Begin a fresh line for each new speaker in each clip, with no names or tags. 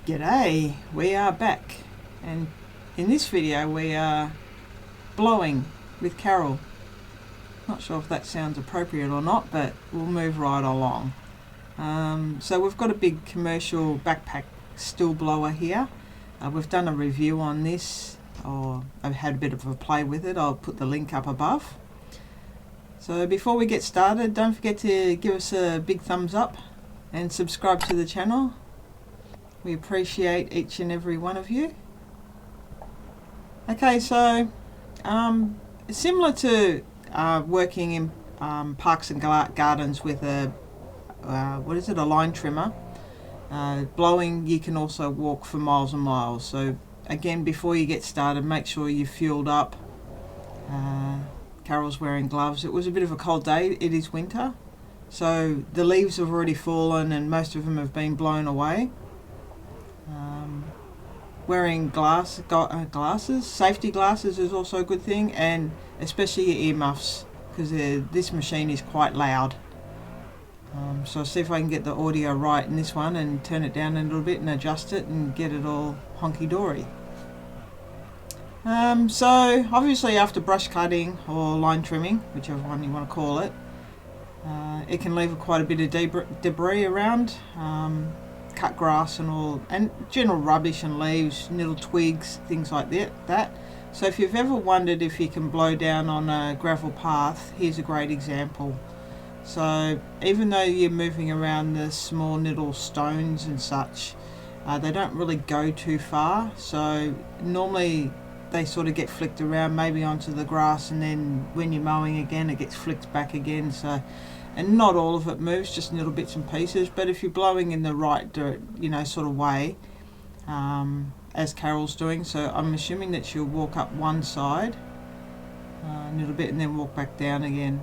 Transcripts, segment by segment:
G'day, we are back, and in this video we are blowing with Carol. Not sure if that sounds appropriate or not, but we'll move right along. So we've got a big commercial backpack still blower here. We've done a review on this, or I've had a bit of a play with it. I'll put the link up above. So before we get started, don't forget to give us a big thumbs up and subscribe to the channel. We appreciate each and every one of you. Okay, so similar to working in parks and gardens with a a line trimmer, blowing, you can also walk for miles and miles. So again, before you get started, make sure you're fueled up. Carol's wearing gloves. It was a bit of a cold day. It is winter, so the leaves have already fallen and most of them have been blown away. Wearing glasses, safety glasses is also a good thing, and especially your earmuffs, because this machine is quite loud. So I'll see if I can get the audio right in this one and turn it down a little bit and adjust it and get it all honky-dory. So obviously after brush cutting or line trimming, whichever one you want to call it, it can leave quite a bit of debris around. Cut grass and all, and general rubbish and leaves, little twigs, things like that. So if you've ever wondered if you can blow down on a gravel path, here's a great example. So even though you're moving around the small little stones and such, they don't really go too far. So normally they sort of get flicked around, maybe onto the grass, and then when you're mowing again, it gets flicked back again. So, and not all of it moves, just little bits and pieces. But if you're blowing in the right, sort of way, as Carol's doing, so I'm assuming that she'll walk up one side a little bit and then walk back down again.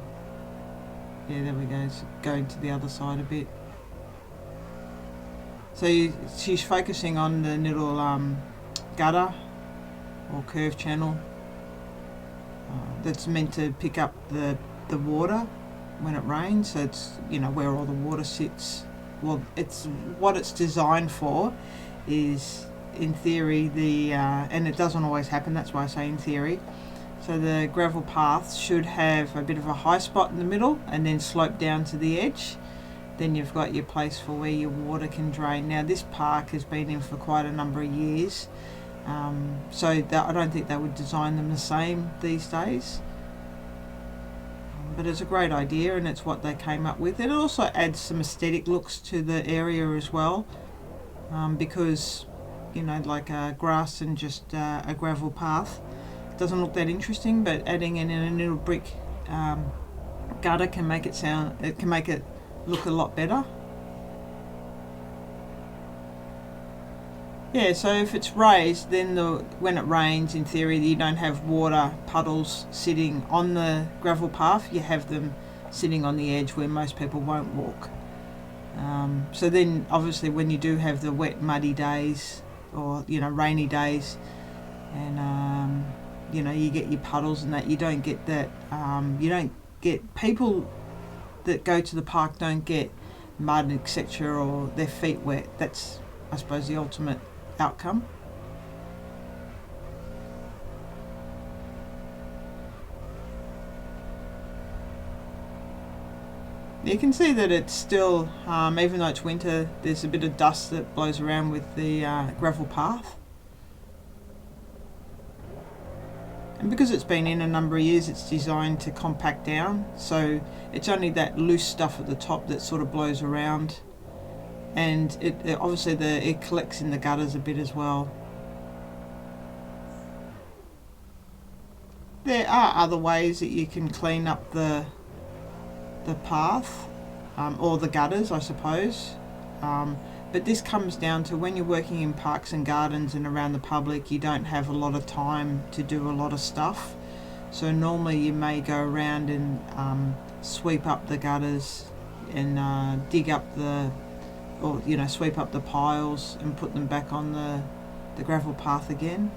Yeah, there we go. So going to the other side a bit. So she's focusing on the little gutter or curved channel that's meant to pick up the water when it rains. So it's where all the water sits. Well, it's what it's designed for is, in theory, and it doesn't always happen, that's why I say in theory. So the gravel path should have a bit of a high spot in the middle and then slope down to the edge. Then you've got your place for where your water can drain. Now this park has been in for quite a number of years, so I don't think they would design them the same these days. But it's a great idea, and it's what they came up with. It also adds some aesthetic looks to the area as well, because like grass and just a gravel path doesn't look that interesting, but adding in a little brick gutter can make it look a lot better. Yeah, so if it's raised, then when it rains, in theory, you don't have water puddles sitting on the gravel path. You have them sitting on the edge where most people won't walk. So then, obviously, when you do have the wet, muddy days, or rainy days, and you get your puddles and that, you don't get that. You don't get people that go to the park don't get mud, etc., or their feet wet. That's, I suppose, the ultimate outcome. You can see that it's still, even though it's winter, there's a bit of dust that blows around with the gravel path. And because it's been in a number of years, it's designed to compact down, so it's only that loose stuff at the top that sort of blows around, and it obviously it collects in the gutters a bit as well. There are other ways that you can clean up the path, or the gutters, I suppose, but this comes down to when you're working in parks and gardens and around the public, you don't have a lot of time to do a lot of stuff. So normally you may go around and sweep up the gutters and dig up sweep up the piles and put them back on the gravel path again.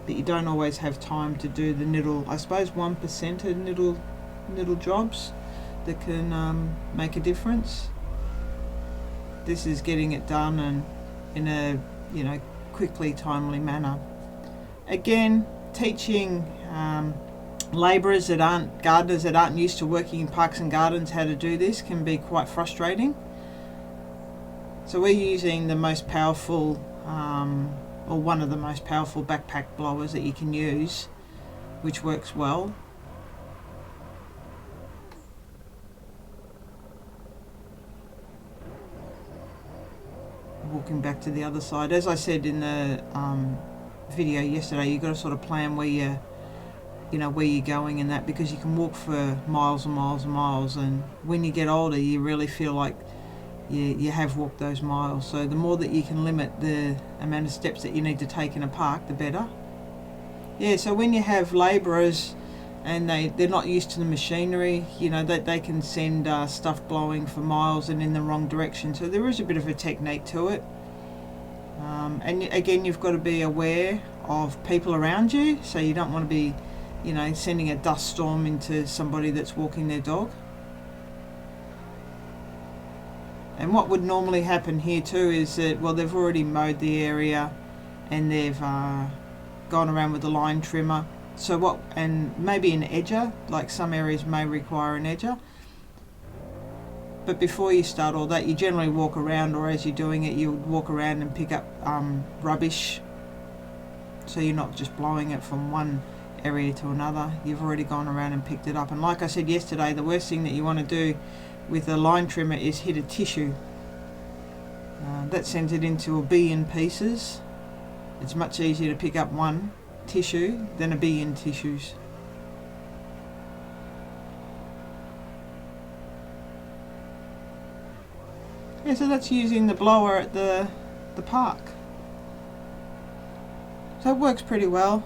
But you don't always have time to do the little, I suppose, 1% little jobs that can make a difference. This is getting it done and in a, you know, quickly, timely manner. Again, teaching labourers that aren't gardeners, that aren't used to working in parks and gardens, how to do this can be quite frustrating. So we're using the most powerful, or one of the most powerful backpack blowers that you can use, which works well. Walking back to the other side, as I said in the video yesterday, you've got to sort of plan where where you're going and that, because you can walk for miles and miles and miles, and when you get older you really feel like you have walked those miles. So the more that you can limit the amount of steps that you need to take in a park, the better. Yeah, so when you have labourers and they're not used to the machinery, you know, they can send stuff blowing for miles and in the wrong direction. So there is a bit of a technique to it. And again, you've got to be aware of people around you. So you don't want to be, you know, sending a dust storm into somebody that's walking their dog. And what would normally happen here too is that, well, they've already mowed the area and they've gone around with the line trimmer. So what, and maybe an edger, like some areas may require an edger. But before you start all that, you generally walk around, or as you're doing it, you walk around and pick up rubbish. So you're not just blowing it from one area to another. You've already gone around and picked it up. And like I said yesterday, the worst thing that you want to do with a line trimmer is hit a tissue. That sends it into a billion pieces. It's much easier to pick up one tissue than a billion tissues. Yeah, so that's using the blower at the park. So it works pretty well.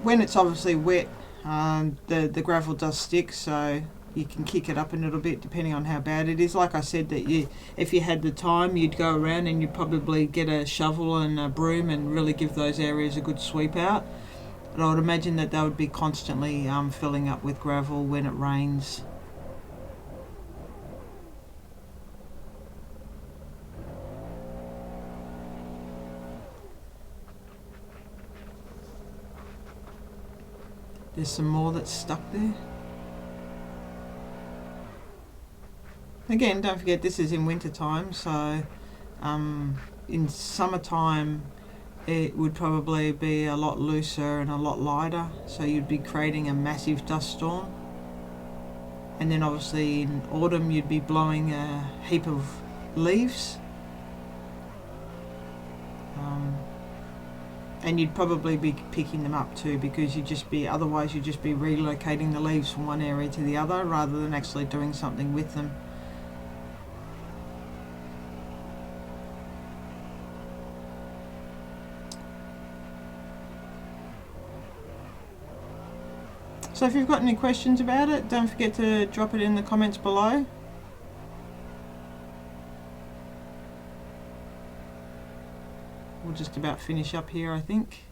When it's obviously wet, the gravel does stick, so you can kick it up a little bit depending on how bad it is. Like I said, that if you had the time, you'd go around and you'd probably get a shovel and a broom and really give those areas a good sweep out. But I would imagine that they would be constantly filling up with gravel when it rains. There's some more that's stuck there. Again, don't forget this is in winter time, so in summertime it would probably be a lot looser and a lot lighter, so you'd be creating a massive dust storm. And then obviously in autumn you'd be blowing a heap of leaves. And you'd probably be picking them up too, because otherwise you'd just be relocating the leaves from one area to the other rather than actually doing something with them. So if you've got any questions about it, don't forget to drop it in the comments below. We'll just about finish up here, I think.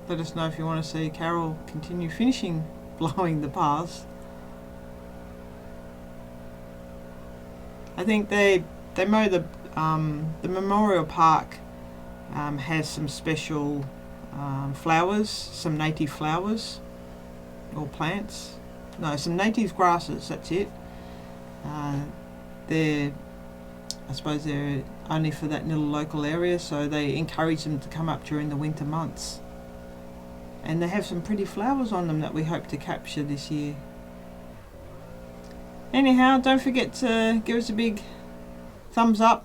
Let us know if you want to see Carol continue finishing blowing the paths. I think they mow the Memorial Park has some special flowers, some native flowers or plants. No, some native grasses, that's it. I suppose they're only for that little local area, so they encourage them to come up during the winter months. And they have some pretty flowers on them that we hope to capture this year. Anyhow, don't forget to give us a big thumbs up.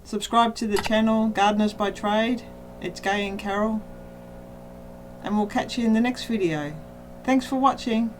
Subscribe to the channel, Gardeners by Trade. It's Gay and Carol. And we'll catch you in the next video. Thanks for watching.